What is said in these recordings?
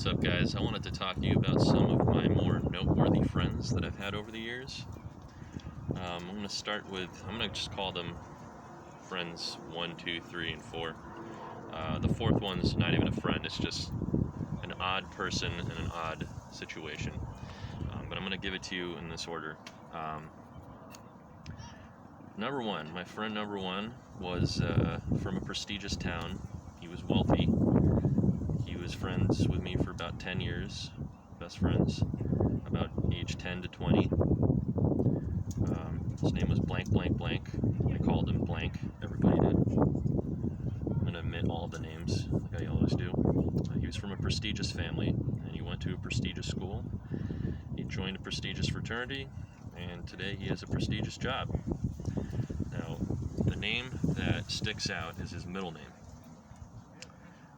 What's up, guys? I wanted to talk to you about some of my more noteworthy friends that I've had over the years. I'm going to start with, I'm going to just call them friends 1, 2, 3, and 4. The fourth one's not even a friend, it's just an odd person in an odd situation. But I'm going to give it to you in this order. Number one, my friend number one was from a prestigious town. He was wealthy. He was friends with me for about 10 years, best friends, about age 10 to 20. His name was blank, blank, blank. I called him blank. Everybody did. I'm going to omit all the names, like I always do. He was from a prestigious family, and he went to a prestigious school. He joined a prestigious fraternity, and today he has a prestigious job. Now, the name that sticks out is his middle name,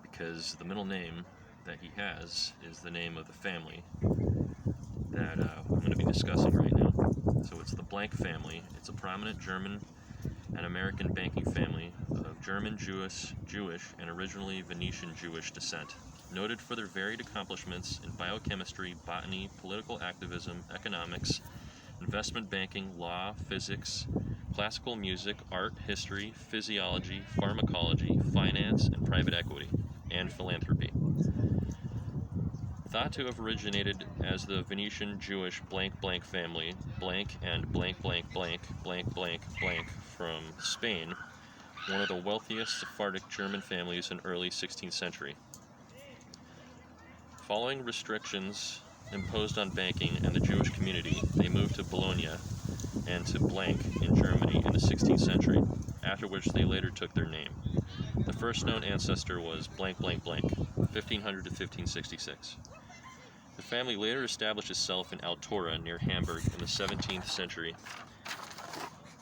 because the middle name that he has is the name of the family that I'm going to be discussing right now. So it's the Blank family. It's a prominent German and American banking family of German, Jewish, and originally Venetian Jewish descent, noted for their varied accomplishments in biochemistry, botany, political activism, economics, investment banking, law, physics, classical music, art, history, physiology, pharmacology, finance, and private equity, and philanthropy. Thought to have originated as the Venetian Jewish blank blank family, blank and blank blank blank blank blank blank from Spain, one of the wealthiest Sephardic German families in early 16th century. Following restrictions imposed on banking and the Jewish community, they moved to Bologna and to Blank in Germany in the 16th century, after which they later took their name. The first known ancestor was blank blank blank, 1500 to 1566. The family later established itself in Altora near Hamburg in the 17th century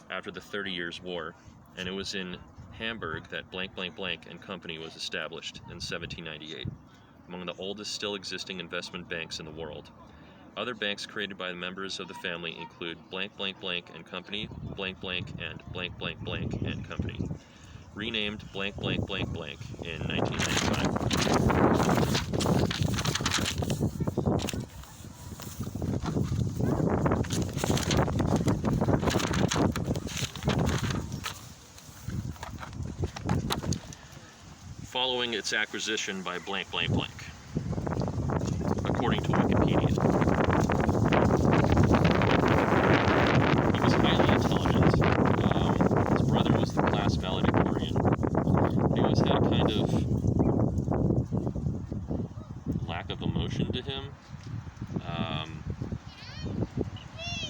after the 30 Years' War, and it was in Hamburg that blank blank blank and company was established in 1798, among the oldest still existing investment banks in the world. Other banks created by the members of the family include blank blank blank and company, blank blank and blank blank blank and company, renamed blank blank blank blank in 1995. Following its acquisition by blank blank blank, according to Wikipedia. He was highly intelligent. His brother was the class valedictorian. He always had a kind of lack of emotion to him.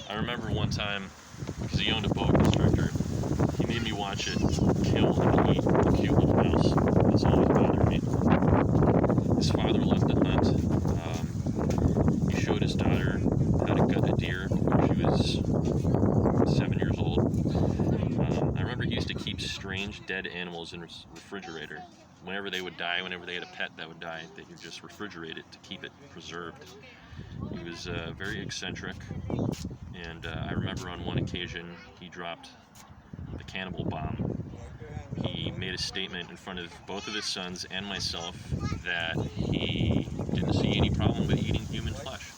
I remember one time, because he owned a boa constrictor, he made me watch it kill and eat a cute little mouse. This always bothered me. His father loved to hunt. He showed his daughter how to gut a deer before she was 7 years old. I remember he used to keep strange dead animals in his refrigerator. Whenever they would die, whenever they had a pet that would die, they would just refrigerate it to keep it preserved. He was very eccentric, and I remember on one occasion he dropped the cannibal bomb. He made a statement in front of both of his sons and myself that he didn't see any problem with eating human flesh.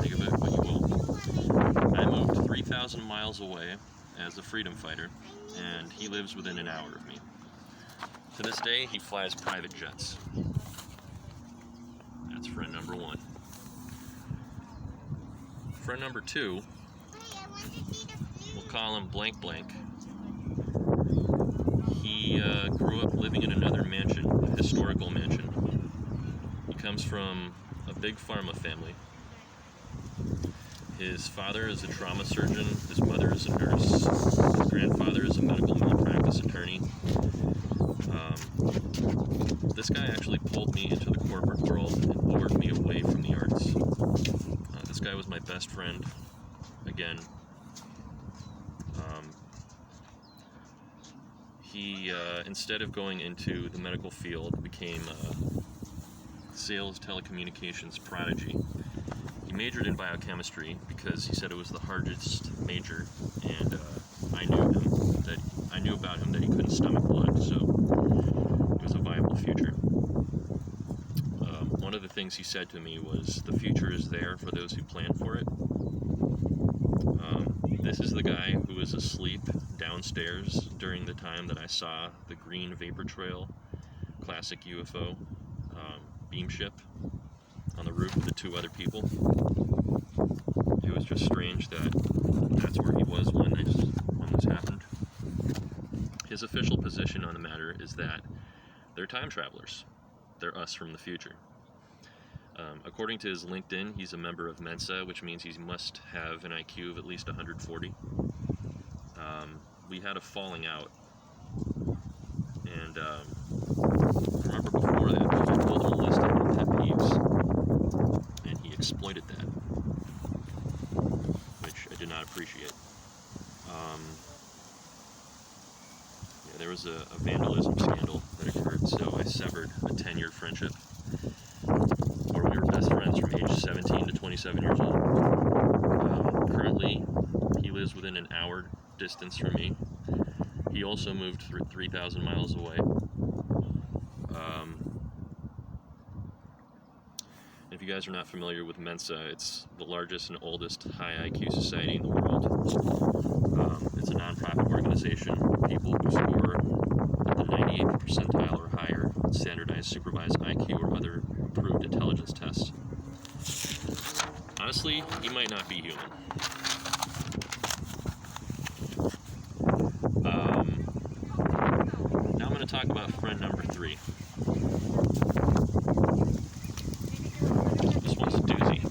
Think of it what you will. I moved 3,000 miles away as a freedom fighter, and he lives within an hour of me. To this day, he flies private jets. That's friend number one. Friend number two, we'll call him blank blank. He grew up living in another mansion, a historical mansion. He comes from a big pharma family. His father is a trauma surgeon, his mother is a nurse, his grandfather is a medical malpractice attorney. This guy actually pulled me into the corporate world and lured me away from the arts. This guy was my best friend, again. He, instead of going into the medical field, became a sales telecommunications prodigy. He majored in biochemistry because he said it was the hardest major, and I knew about him that he couldn't stomach blood, so it was a viable future. things he said to me was, the future is there for those who plan for it. This is the guy who was asleep downstairs during the time that I saw the green vapor trail classic UFO beam ship on the roof with the two other people. It was just strange that that's where he was when this happened. His official position on the matter is that they're time travelers. They're us from the future. According to his LinkedIn, he's a member of Mensa, which means he must have an IQ of at least 140. We had a falling out, and I remember before that, I told him a list of my pet peeves, and he exploited that, which I did not appreciate. Yeah, there was a vandalism scandal that occurred, so I severed a 10-year friendship where we were best friends from age 17 to 27 years old. Currently, he lives within an hour distance from me. He also moved 3,000 miles away. If you guys are not familiar with Mensa, it's the largest and oldest high IQ society in the world. It's a non-profit organization. People who score at the 98th percentile or higher on standardized supervised IQ or other approved intelligence tests. Honestly, he might not be human. Now I'm going to talk about friend number 3. This one's a doozy.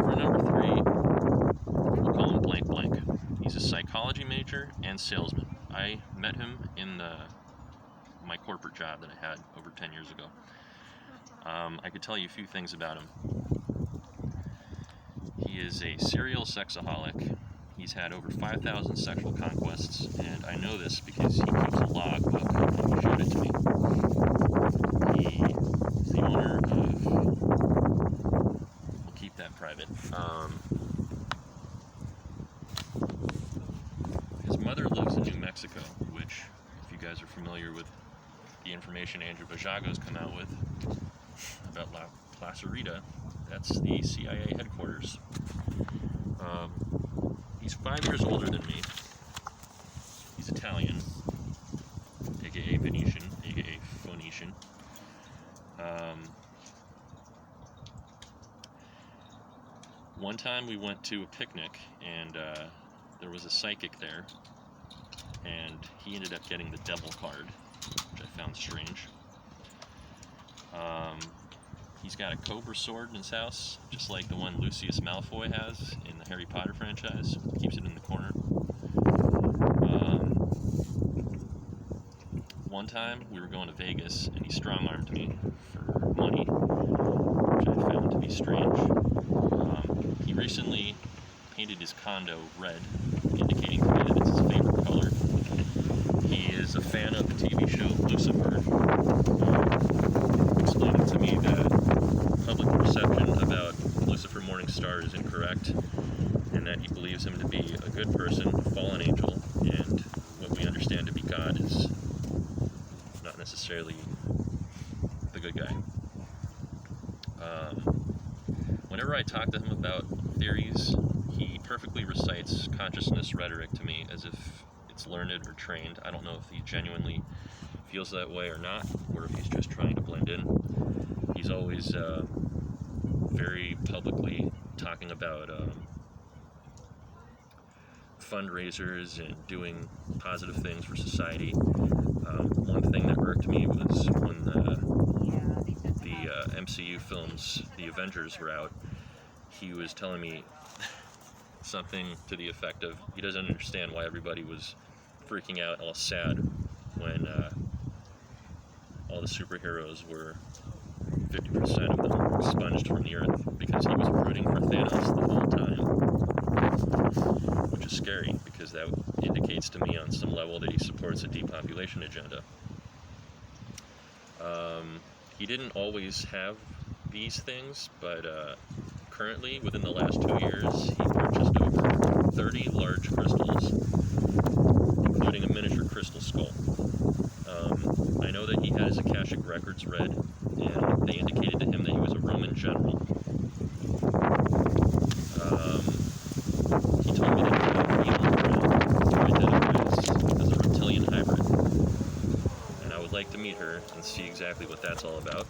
Friend number 3, we'll call him blank blank. He's a psychology major and salesman. I met him in my corporate job that I had over 10 years ago. I could tell you a few things about him. He is a serial sexaholic. He's had over 5,000 sexual conquests, and I know this because he keeps a logbook and he showed it to me. He is the owner of... We'll keep that private. His mother lives in New Mexico, which, if you guys are familiar with the information Andrew Bajago's come out with about La Placerita, that's the CIA headquarters. He's 5 years older than me. He's Italian, aka Venetian, aka Phoenician. One time we went to a picnic, and there was a psychic there, and he ended up getting the devil card, which I found strange. He's got a cobra sword in his house, just like the one Lucius Malfoy has in the Harry Potter franchise. Keeps it in the corner. One time we were going to Vegas, and he strong-armed me for money, which I found to be strange. He recently painted his condo red, indicating to me that it's his favorite color. He is a fan of the TV show Lucifer, explaining to me that public perception about Lucifer Morningstar is incorrect, and that he believes him to be a good person, a fallen angel, and what we understand to be God is not necessarily the good guy. Whenever I talk to him about theories, he perfectly recites consciousness rhetoric to me as if it's learned or trained. I don't know if he genuinely feels that way or not, or if he's just trying to blend in. He's always very publicly talking about fundraisers and doing positive things for society. One thing that irked me was when the MCU films, the Avengers, were out, he was telling me something to the effect of he doesn't understand why everybody was freaking out all sad when all the superheroes were 50% of them were expunged from the earth, because he was rooting for Thanos the whole time, which is scary because that indicates to me on some level that he supports a depopulation agenda. He didn't always have these things, but currently, within the last 2 years, he purchased over 30 large crystals, including a miniature crystal skull. I know that he has Akashic records read, and they indicated to him that he was a Roman general. He told me that he had a female friend who identified as a reptilian hybrid, and I would like to meet her and see exactly what that's all about.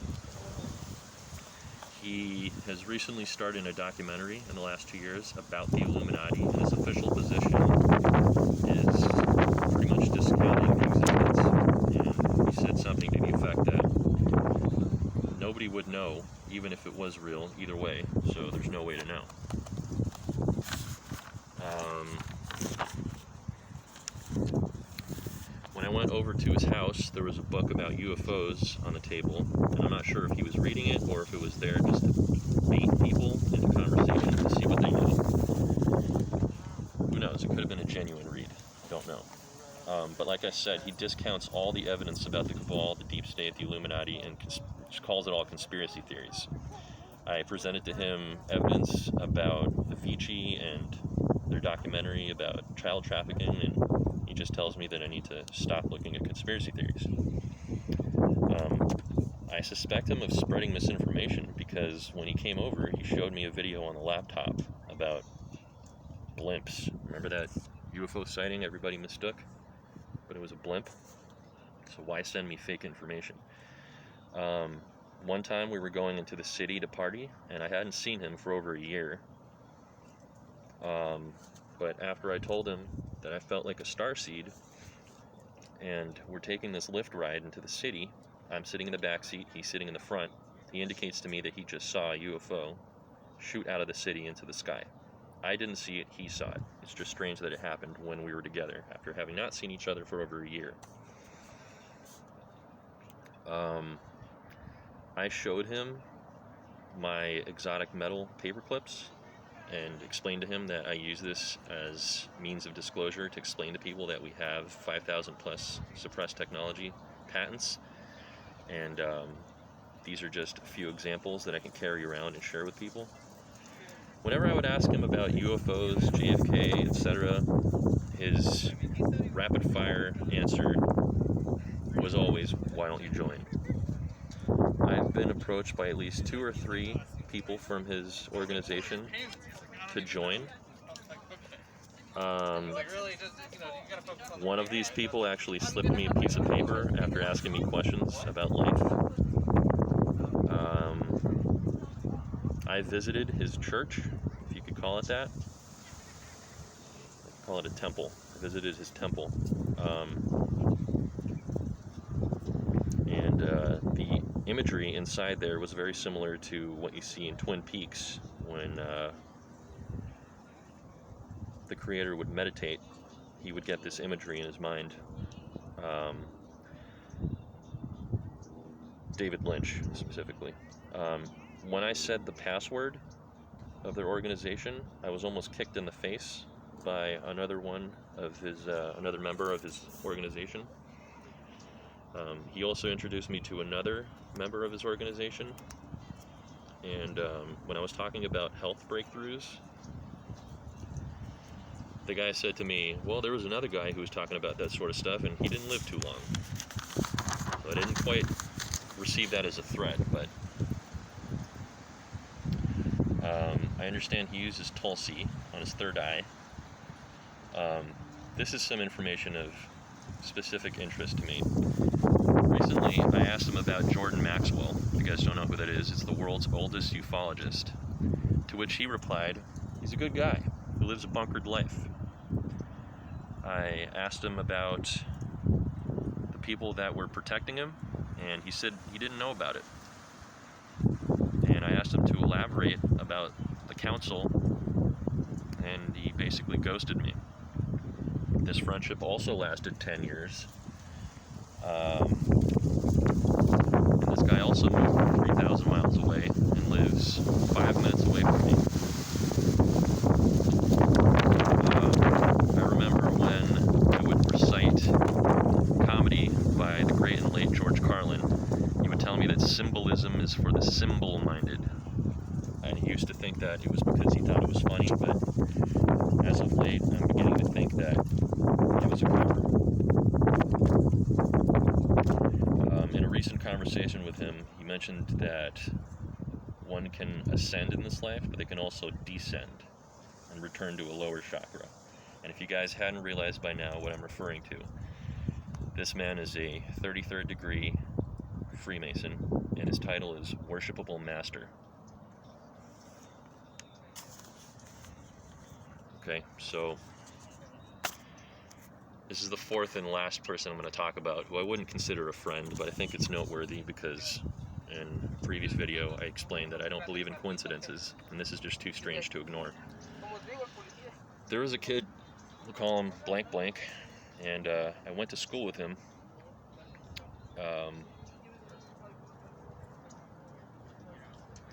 He has recently started a documentary in the last 2 years about the Illuminati, and his official position is pretty much discounting the existence. And he said something to the effect that nobody would know, even if it was real, either way, so there's no way to know. When I went over to his house, there was a book about UFOs on the table, and I'm not sure if he was reading it or if it was there just to bait people into conversation to see what they know. Who knows? It could have been a genuine read. I don't know. But like I said, he discounts all the evidence about the cabal, the deep state, the Illuminati, and just calls it all conspiracy theories. I presented to him evidence about the Fiji and their documentary about child trafficking, and he just tells me that I need to stop looking at conspiracy theories. I suspect him of spreading misinformation because when he came over, he showed me a video on the laptop about blimps. Remember that UFO sighting everybody mistook? But it was a blimp. So why send me fake information? One time we were going into the city to party, and I hadn't seen him for over a year. But after I told him that I felt like a starseed, and we're taking this lift ride into the city, I'm sitting in the back seat, he's sitting in the front. He indicates to me that he just saw a UFO shoot out of the city into the sky. I didn't see it, he saw it. It's just strange that it happened when we were together, after having not seen each other for over a year. I showed him my exotic metal paper clips and explained to him that I use this as means of disclosure to explain to people that we have 5,000 plus suppressed technology patents, and these are just a few examples that I can carry around and share with people. Whenever I would ask him about UFOs, JFK, etc., his rapid fire answer was always, "Why don't you join?" I've been approached by at least 2 or 3 people from his organization to join. One of these people actually slipped me a piece of paper after asking me questions about life. I visited his church, if you could call it that. I call it a temple. I visited his temple. The imagery inside there was very similar to what you see in Twin Peaks when the creator would meditate. He would get this imagery in his mind. David Lynch, specifically. When I said the password of their organization, I was almost kicked in the face by another member of his organization. He also introduced me to another member of his organization, and when I was talking about health breakthroughs, the guy said to me, well, there was another guy who was talking about that sort of stuff, and he didn't live too long. So I didn't quite receive that as a threat, but I understand he uses Tulsi on his third eye. This is some information of specific interest to me. Recently, I asked him about Jordan Maxwell. If you guys don't know who that is, it's the world's oldest ufologist. To which he replied, he's a good guy who lives a bunkered life. I asked him about the people that were protecting him, and he said he didn't know about it. And I asked him to elaborate about the council, and he basically ghosted me. This friendship also lasted 10 years. And this guy also moved 3,000 miles away and lives 5 minutes away from me. I remember when I would recite comedy by the great and late George Carlin, he would tell me that symbolism is for the symbol-minded. And he used to think that it was because he thought it was funny, but as of late, I'm beginning to think that it was a cover. In a recent conversation conversation with him, he mentioned that one can ascend in this life, but they can also descend and return to a lower chakra. And if you guys hadn't realized by now what I'm referring to, this man is a 33rd degree Freemason, and his title is Worshipable Master. Okay, so this is the fourth and last person I'm going to talk about, who I wouldn't consider a friend, but I think it's noteworthy because in a previous video I explained that I don't believe in coincidences, and this is just too strange to ignore. There was a kid, we'll call him blank blank, and I went to school with him.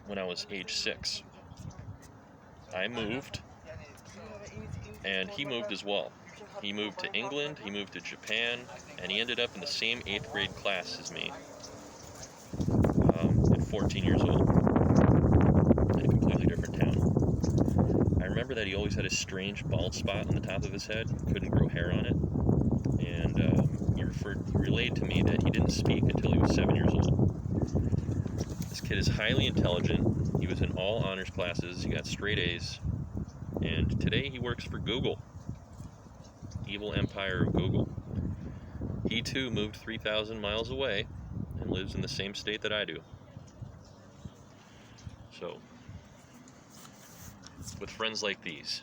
When I was age 6. I moved, and he moved as well. He moved to England, he moved to Japan, and he ended up in the same 8th grade class as me at 14 years old, in a completely different town. I remember that he always had a strange bald spot on the top of his head, couldn't grow hair on it, and he relayed to me that he didn't speak until he was 7 years old. This kid is highly intelligent. He was in all honors classes, he got straight A's, and today he works for Google. Evil empire of Google. He too moved 3,000 miles away and lives in the same state that I do. So, with friends like these,